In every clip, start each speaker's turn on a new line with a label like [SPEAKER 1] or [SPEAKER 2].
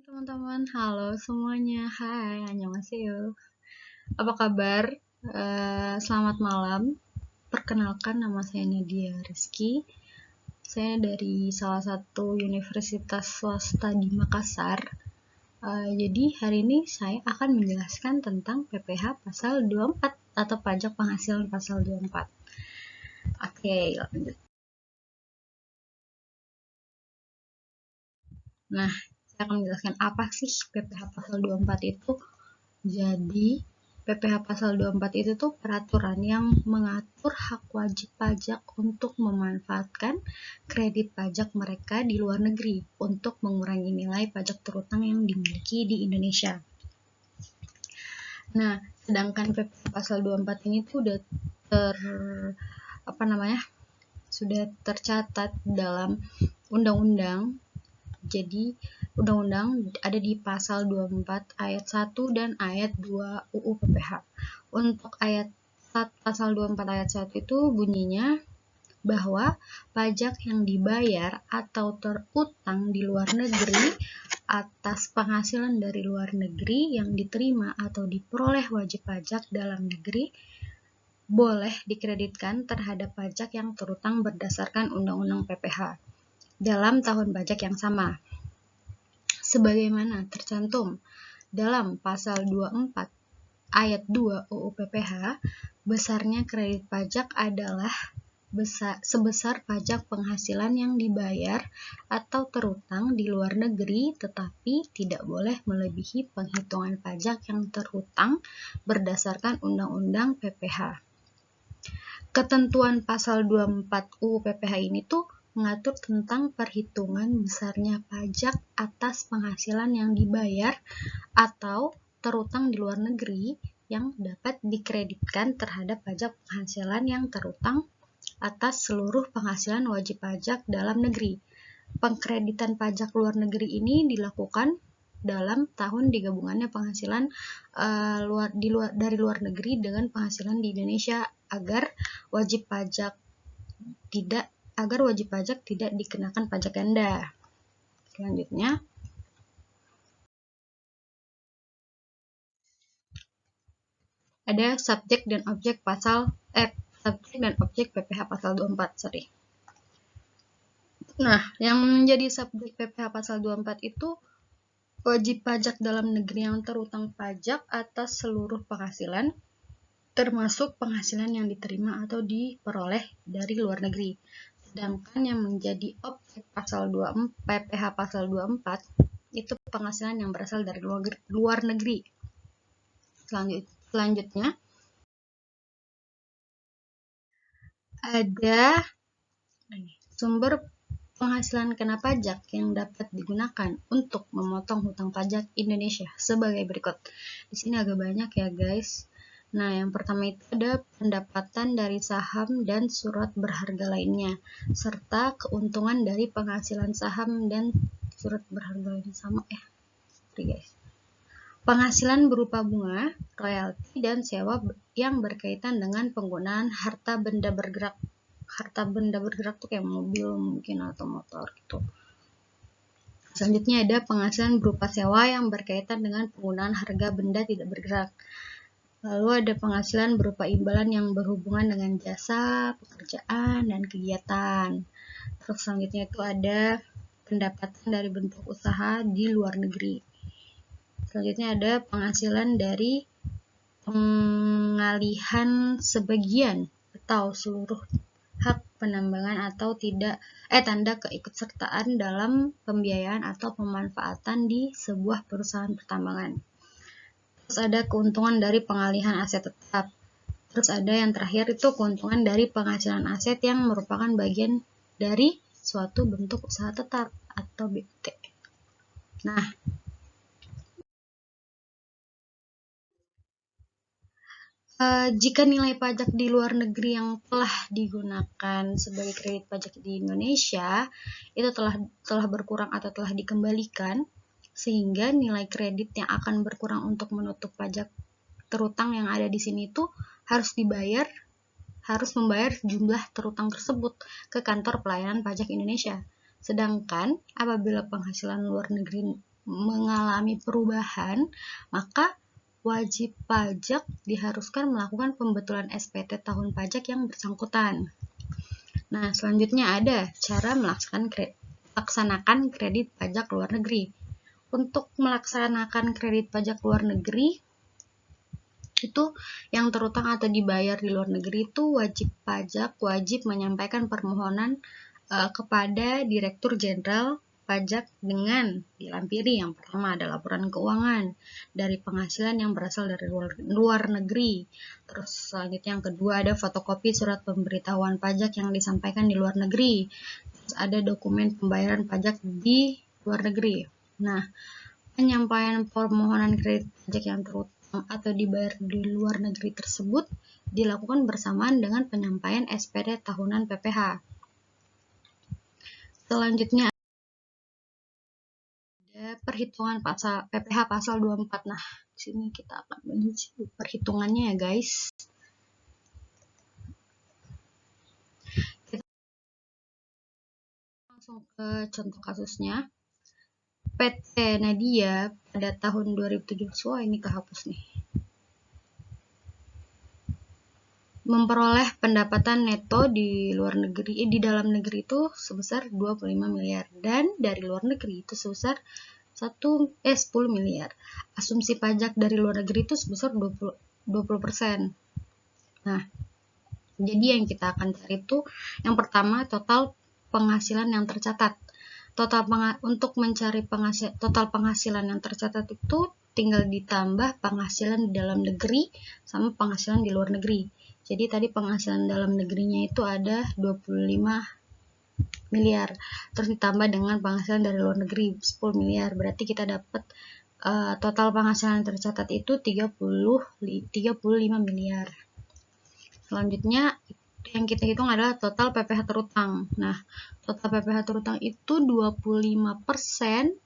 [SPEAKER 1] teman-teman, halo semuanya, hai, annyeonghaseyo. Apa kabar? Selamat malam. Perkenalkan, nama saya Nadia Rizky. Saya dari salah satu universitas swasta di Makassar. Jadi hari ini saya akan menjelaskan tentang PPh pasal 24 atau pajak penghasilan pasal 24. Oke, lanjut. Nah, saya akan menjelaskan apa sih PPh pasal 24 itu. Jadi, PPh pasal 24 itu tuh peraturan yang mengatur hak wajib pajak untuk memanfaatkan kredit pajak mereka di luar negeri untuk mengurangi nilai pajak terutang yang dimiliki di Indonesia. Nah, sedangkan PPh pasal 24 ini tuh udah sudah tercatat dalam undang-undang. Jadi, undang-undang ada di pasal 24 ayat 1 dan ayat 2 UU PPh. Untuk ayat pasal 24 ayat 1 itu bunyinya bahwa pajak yang dibayar atau terutang di luar negeri atas penghasilan dari luar negeri yang diterima atau diperoleh wajib pajak dalam negeri boleh dikreditkan terhadap pajak yang terutang berdasarkan Undang-Undang PPh dalam tahun pajak yang sama, sebagaimana tercantum dalam pasal 24 ayat 2 UU PPh. Besarnya kredit pajak adalah sebesar pajak penghasilan yang dibayar atau terutang di luar negeri, tetapi tidak boleh melebihi penghitungan pajak yang terutang berdasarkan Undang-Undang PPh. Ketentuan pasal 24 UU PPh ini tuh mengatur tentang perhitungan besarnya pajak atas penghasilan yang dibayar atau terutang di luar negeri yang dapat dikreditkan terhadap pajak penghasilan yang terutang atas seluruh penghasilan wajib pajak dalam negeri. Pengkreditan pajak luar negeri ini dilakukan dalam tahun digabungannya penghasilan dari luar negeri dengan penghasilan di Indonesia agar wajib pajak tidak dikenakan pajak ganda. Selanjutnya, ada subjek dan objek PPh pasal 24, Nah, yang menjadi subjek PPh pasal 24 itu wajib pajak dalam negeri yang terutang pajak atas seluruh penghasilan, termasuk penghasilan yang diterima atau diperoleh dari luar negeri. Sedangkan yang menjadi objek pasal 24 PPh pasal 24 itu penghasilan yang berasal dari luar negeri. Selanjutnya ada sumber penghasilan kena pajak yang dapat digunakan untuk memotong hutang pajak Indonesia sebagai berikut. Di sini agak banyak ya guys. Nah, yang pertama itu ada pendapatan dari saham dan surat berharga lainnya, serta keuntungan dari penghasilan saham dan surat berharga lainnya sama ya. Guys. Penghasilan berupa bunga, royalti, dan sewa yang berkaitan dengan penggunaan harta benda bergerak. Harta benda bergerak tuh kayak mobil mungkin atau motor gitu. Selanjutnya ada penghasilan berupa sewa yang berkaitan dengan penggunaan harga benda tidak bergerak. Lalu ada penghasilan berupa imbalan yang berhubungan dengan jasa, pekerjaan, dan kegiatan. Terus selanjutnya itu ada pendapatan dari bentuk usaha di luar negeri. Selanjutnya ada penghasilan dari pengalihan sebagian atau seluruh hak penambangan atau tanda keikutsertaan dalam pembiayaan atau pemanfaatan di sebuah perusahaan pertambangan. Terus ada keuntungan dari pengalihan aset tetap. Terus ada yang terakhir itu keuntungan dari penghasilan aset yang merupakan bagian dari suatu bentuk usaha tetap atau BUT. Nah, jika nilai pajak di luar negeri yang telah digunakan sebagai kredit pajak di Indonesia itu telah berkurang atau telah dikembalikan, sehingga nilai kredit yang akan berkurang untuk menutup pajak terutang yang ada di sini itu harus membayar jumlah terutang tersebut ke kantor pelayanan pajak Indonesia. Sedangkan apabila penghasilan luar negeri mengalami perubahan, maka wajib pajak diharuskan melakukan pembetulan SPT tahun pajak yang bersangkutan. Nah, selanjutnya ada cara melaksanakan kredit pajak luar negeri. Untuk melaksanakan kredit pajak luar negeri, itu yang terutang atau dibayar di luar negeri itu wajib pajak wajib menyampaikan permohonan kepada Direktur Jenderal Pajak dengan dilampiri yang pertama ada laporan keuangan dari penghasilan yang berasal dari luar negeri. Terus selanjutnya yang kedua ada fotokopi surat pemberitahuan pajak yang disampaikan di luar negeri. Terus ada dokumen pembayaran pajak di luar negeri. Nah, penyampaian permohonan kredit pajak yang terutang atau dibayar di luar negeri tersebut dilakukan bersamaan dengan penyampaian SPT tahunan PPh. Selanjutnya ada perhitungan PPh pasal 24. Nah, di sini kita akan menuju perhitungannya ya, guys. Kita langsung ke contoh kasusnya. PT Nadia pada tahun 2017, wah ini kehapus nih, memperoleh pendapatan neto di dalam negeri itu sebesar 25 miliar dan dari luar negeri itu sebesar 10 miliar. Asumsi pajak dari luar negeri itu sebesar 20%. Nah, jadi yang kita akan cari itu yang pertama total penghasilan yang tercatat. Untuk mencari total penghasilan yang tercatat itu tinggal ditambah penghasilan di dalam negeri sama penghasilan di luar negeri. Jadi tadi penghasilan dalam negerinya itu ada 25 miliar. Terus ditambah dengan penghasilan dari luar negeri 10 miliar. Berarti kita dapat total penghasilan tercatat itu 35 miliar. Selanjutnya yang kita hitung adalah total PPh terutang. Nah, total PPh terutang itu 25%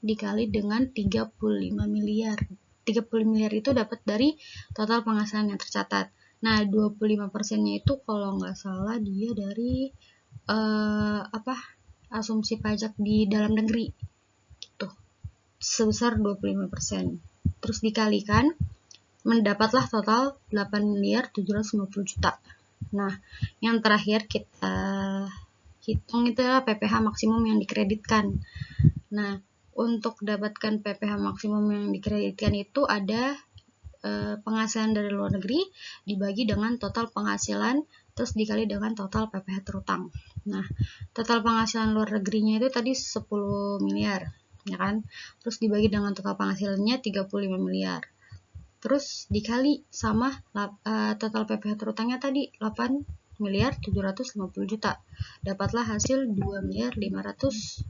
[SPEAKER 1] dikali dengan 35 miliar. 30 miliar itu dapat dari total penghasilan yang tercatat. Nah, 25%-nya itu kalau nggak salah dia dari asumsi pajak di dalam negeri. Gitu. Sebesar 25%. Terus dikalikan, mendapatlah total 8 miliar 750 juta. Nah, yang terakhir kita hitung itu adalah PPh maksimum yang dikreditkan. Nah, untuk dapatkan PPh maksimum yang dikreditkan itu ada penghasilan dari luar negeri dibagi dengan total penghasilan terus dikali dengan total PPh terutang. Nah, total penghasilan luar negerinya itu tadi 10 miliar, ya kan? Terus dibagi dengan total penghasilannya 35 miliar. Terus dikali sama total PPh terutangnya tadi 8 miliar 750 juta. Dapatlah hasil 2 miliar 500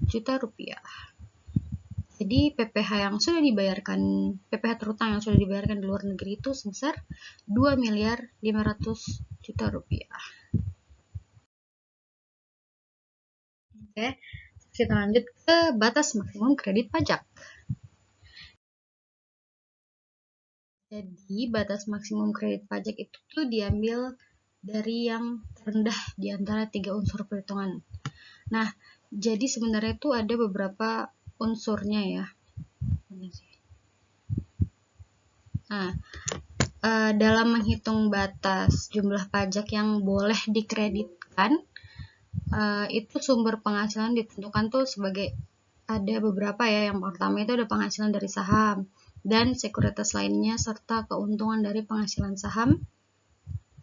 [SPEAKER 1] juta rupiah. Jadi PPh terutang yang sudah dibayarkan di luar negeri itu sebesar 2 miliar 500 juta rupiah. Oke, kita lanjut ke batas maksimum kredit pajak. Jadi batas maksimum kredit pajak itu tuh diambil dari yang terendah di antara 3 unsur perhitungan. Nah, jadi sebenarnya itu ada beberapa unsurnya ya. Nah, dalam menghitung batas jumlah pajak yang boleh dikreditkan, itu sumber penghasilan ditentukan tuh sebagai ada beberapa ya. Yang pertama itu ada penghasilan dari saham dan sekuritas lainnya serta keuntungan dari penghasilan saham.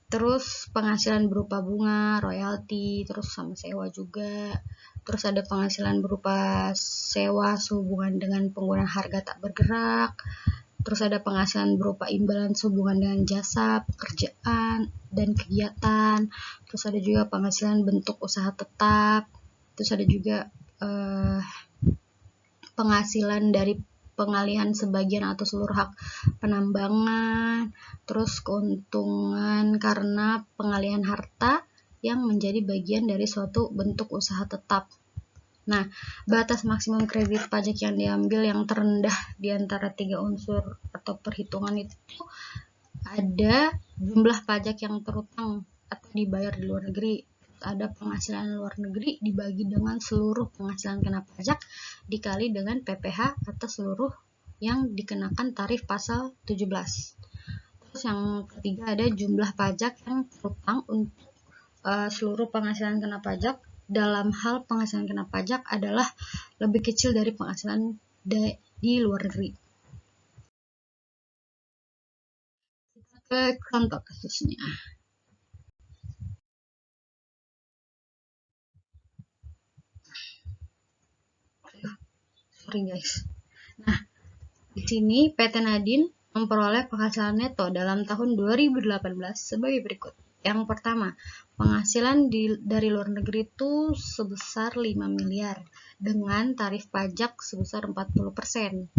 [SPEAKER 1] Terus penghasilan berupa bunga, royalti, terus sama sewa juga. Terus ada penghasilan berupa sewa sehubungan dengan penggunaan harga tak bergerak. Terus ada penghasilan berupa imbalan sehubungan dengan jasa, pekerjaan, dan kegiatan. Terus ada juga penghasilan bentuk usaha tetap. Terus ada juga penghasilan dari pengalihan sebagian atau seluruh hak penambangan, terus keuntungan karena pengalihan harta yang menjadi bagian dari suatu bentuk usaha tetap. Nah, batas maksimum kredit pajak yang diambil yang terendah di antara 3 unsur atau perhitungan itu ada jumlah pajak yang terutang atau dibayar di luar negeri ada penghasilan luar negeri dibagi dengan seluruh penghasilan kena pajak dikali dengan PPh atas seluruh yang dikenakan tarif pasal 17. Terus yang ketiga ada jumlah pajak yang terutang untuk seluruh penghasilan kena pajak dalam hal penghasilan kena pajak adalah lebih kecil dari penghasilan di luar negeri. Kita ke contoh kasusnya. Sorry guys. Nah, di sini PT Nadine memperoleh penghasilan neto dalam tahun 2018 sebagai berikut. Yang pertama, penghasilan dari luar negeri itu sebesar 5 miliar dengan tarif pajak sebesar 40%.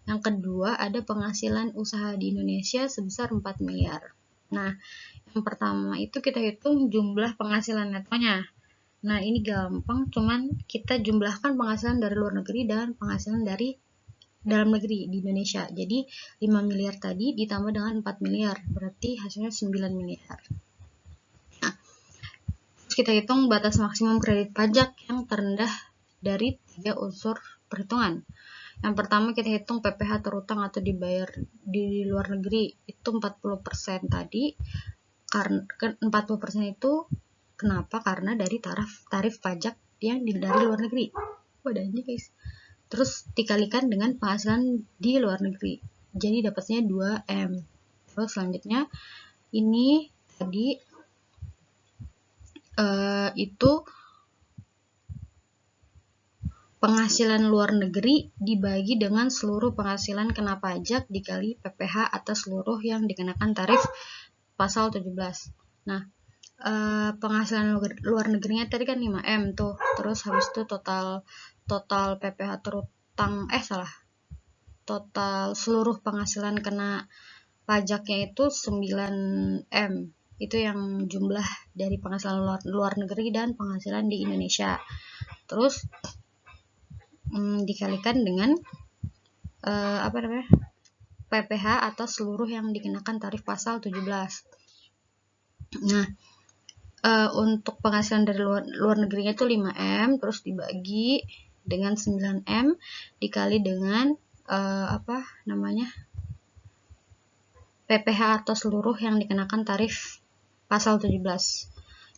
[SPEAKER 1] Yang kedua, ada penghasilan usaha di Indonesia sebesar 4 miliar. Nah, yang pertama itu kita hitung jumlah penghasilan netonya. Nah, ini gampang, cuman kita jumlahkan penghasilan dari luar negeri dan penghasilan dari dalam negeri di Indonesia. Jadi 5 miliar tadi ditambah dengan 4 miliar, berarti hasilnya 9 miliar. Nah, kita hitung batas maksimum kredit pajak yang terendah dari 3 unsur perhitungan. Yang pertama kita hitung PPh terutang atau dibayar di luar negeri itu 40% tadi. Karena 40% itu kenapa? Karena dari tarif pajak yang dari luar negeri. Wadahnya guys. Terus dikalikan dengan penghasilan di luar negeri. Jadi dapatnya 2M. Terus selanjutnya ini tadi itu penghasilan luar negeri dibagi dengan seluruh penghasilan kena pajak dikali PPh atas seluruh yang dikenakan tarif pasal 17. Nah, penghasilan luar negerinya tadi kan 5M tuh. Terus habis itu total PPh terutang total seluruh penghasilan kena pajaknya itu 9M. Itu yang jumlah dari penghasilan luar negeri dan penghasilan di Indonesia. Terus dikalikan dengan PPh atas seluruh yang dikenakan tarif pasal 17. Nah, untuk penghasilan dari luar negerinya itu 5M, terus dibagi dengan 9M dikali dengan PPh atau seluruh yang dikenakan tarif pasal 17.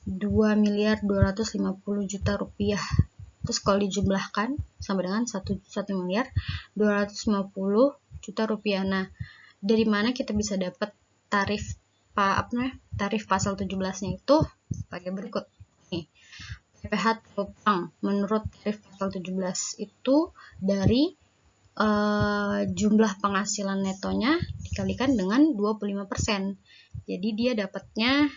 [SPEAKER 1] 2 miliar 250 juta rupiah. Terus kalau dijumlahkan sama dengan 1 miliar 250 juta rupiah. Nah, dari mana kita bisa dapat tarif pasal 17-nya itu sebagai berikut. Nih, PPh terutang menurut tarif pasal 17 itu dari jumlah penghasilan netonya dikalikan dengan 25%. Jadi dia dapatnya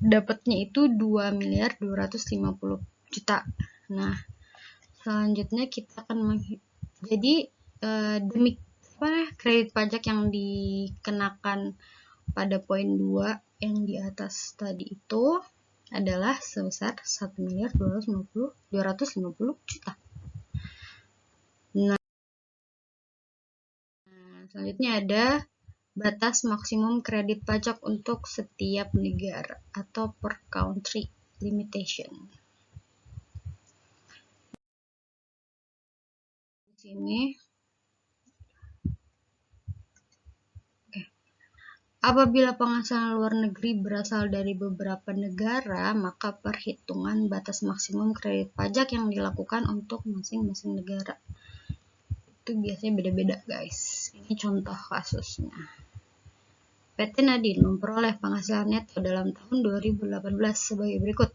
[SPEAKER 1] dapatnya itu 2 miliar 250 juta. Nah, selanjutnya kita akan jadi demi kredit pajak yang dikenakan pada poin 2 yang di atas tadi itu adalah sebesar 1 miliar 250 juta. Nah, selanjutnya ada batas maksimum kredit pajak untuk setiap negara atau per country limitation. Di sini apabila penghasilan luar negeri berasal dari beberapa negara, maka perhitungan batas maksimum kredit pajak yang dilakukan untuk masing-masing negara itu biasanya beda-beda guys. Ini contoh kasusnya. PT Nadine memperoleh penghasilan neto dalam tahun 2018 sebagai berikut.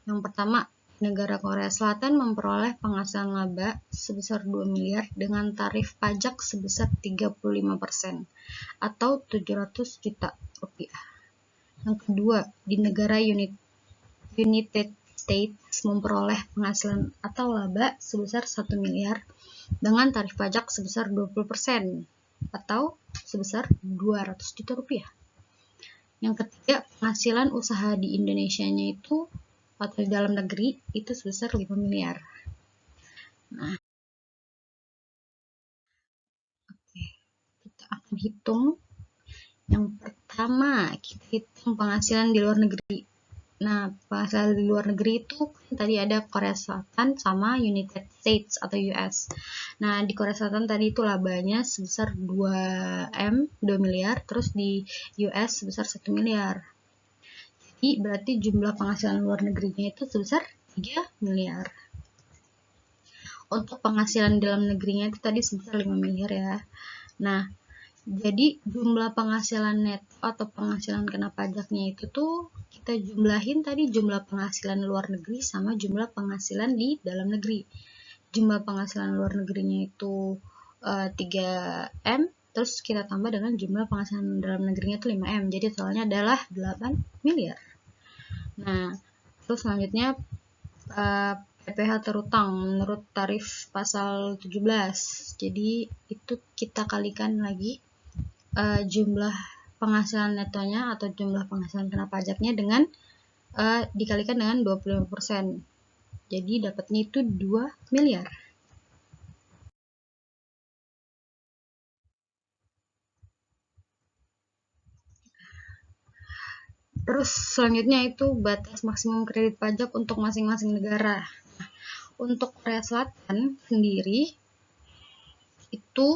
[SPEAKER 1] Yang pertama, negara Korea Selatan memperoleh penghasilan laba sebesar 2 miliar dengan tarif pajak sebesar 35% atau 700 juta rupiah. Yang kedua, di negara United States memperoleh penghasilan atau laba sebesar 1 miliar dengan tarif pajak sebesar 20% atau sebesar 200 juta rupiah. Yang ketiga, penghasilan usaha di Indonesianya itu atau di dalam negeri itu sebesar 5 miliar. Nah, kita akan hitung Yang pertama, kita hitung penghasilan di luar negeri. Nah, penghasilan di luar negeri itu tadi ada Korea Selatan sama United States atau US. Nah, di Korea Selatan tadi itu labanya sebesar 2 miliar, terus di US sebesar 1 miliar. Jadi, berarti jumlah penghasilan luar negerinya itu sebesar 3 miliar. Untuk penghasilan dalam negerinya itu tadi sebesar 5 miliar ya. Nah, jadi jumlah penghasilan neto atau penghasilan kena pajaknya itu tuh kita jumlahin tadi jumlah penghasilan luar negeri sama jumlah penghasilan di dalam negeri. Jumlah penghasilan luar negerinya itu 3M, terus kita tambah dengan jumlah penghasilan dalam negerinya itu 5M. Jadi totalnya adalah 8 miliar. Nah, terus selanjutnya PPh terutang menurut tarif pasal 17. Jadi itu kita kalikan lagi jumlah penghasilan netonya atau jumlah penghasilan kena pajaknya dengan dikalikan dengan 25%. Jadi dapatnya itu 2 miliar. Terus selanjutnya itu batas maksimum kredit pajak untuk masing-masing negara. Nah, untuk Korea Selatan sendiri itu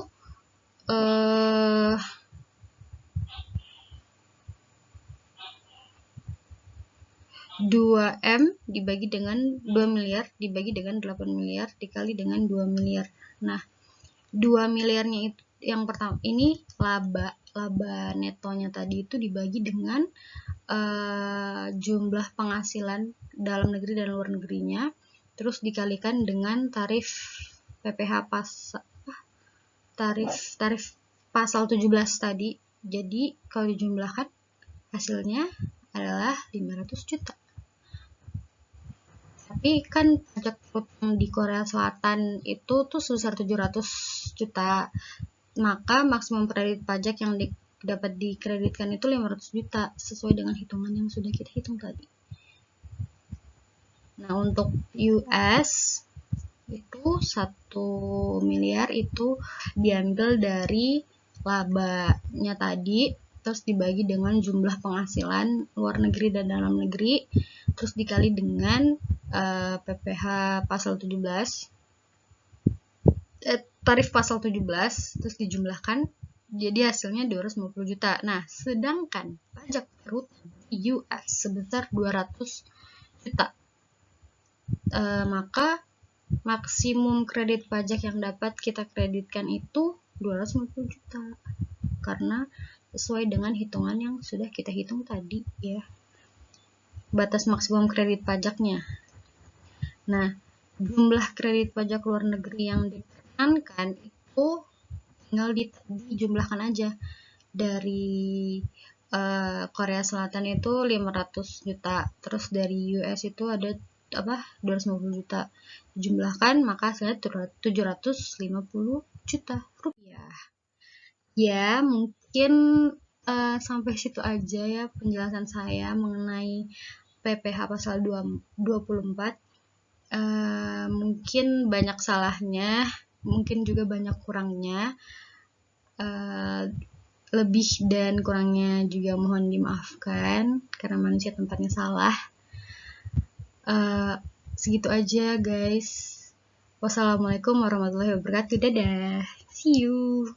[SPEAKER 1] 2M dibagi dengan 2 miliar dibagi dengan 8 miliar dikali dengan 2 miliar. Nah, 2 miliarnya itu yang pertama ini laba netonya tadi itu dibagi dengan jumlah penghasilan dalam negeri dan luar negerinya, terus dikalikan dengan tarif PPh tarif pasal 17 tadi. Jadi kalau dijumlahkan hasilnya adalah 500 juta. Tapi kan pajak utang di Korea Selatan itu tuh sebesar 700 juta. Maka maksimum kredit pajak yang dapat dikreditkan itu 500 juta sesuai dengan hitungan yang sudah kita hitung tadi. Nah, untuk US itu 1 miliar itu diambil dari labanya tadi, terus dibagi dengan jumlah penghasilan luar negeri dan dalam negeri, terus dikali dengan PPh pasal 17, tarif pasal 17, terus dijumlahkan, jadi hasilnya 250 juta. Nah, sedangkan pajak berhutang US sebesar 200 juta. Maka maksimum kredit pajak yang dapat kita kreditkan itu 250 juta. Karena sesuai dengan hitungan yang sudah kita hitung tadi ya. Batas maksimum kredit pajaknya. Nah, jumlah kredit pajak luar negeri yang diperkenankan itu tinggal dijumlahkan aja. Dari Korea Selatan itu 500 juta, terus dari US itu ada 250 juta. Dijumlahkan maka hasilnya 750 juta rupiah. Ya, mungkin sampai situ aja ya penjelasan saya mengenai PPh pasal 24. Mungkin banyak salahnya, mungkin juga banyak kurangnya. Lebih dan kurangnya juga mohon dimaafkan karena manusia tempatnya salah. Segitu aja guys. Wassalamualaikum warahmatullahi wabarakatuh. Dadah. See you.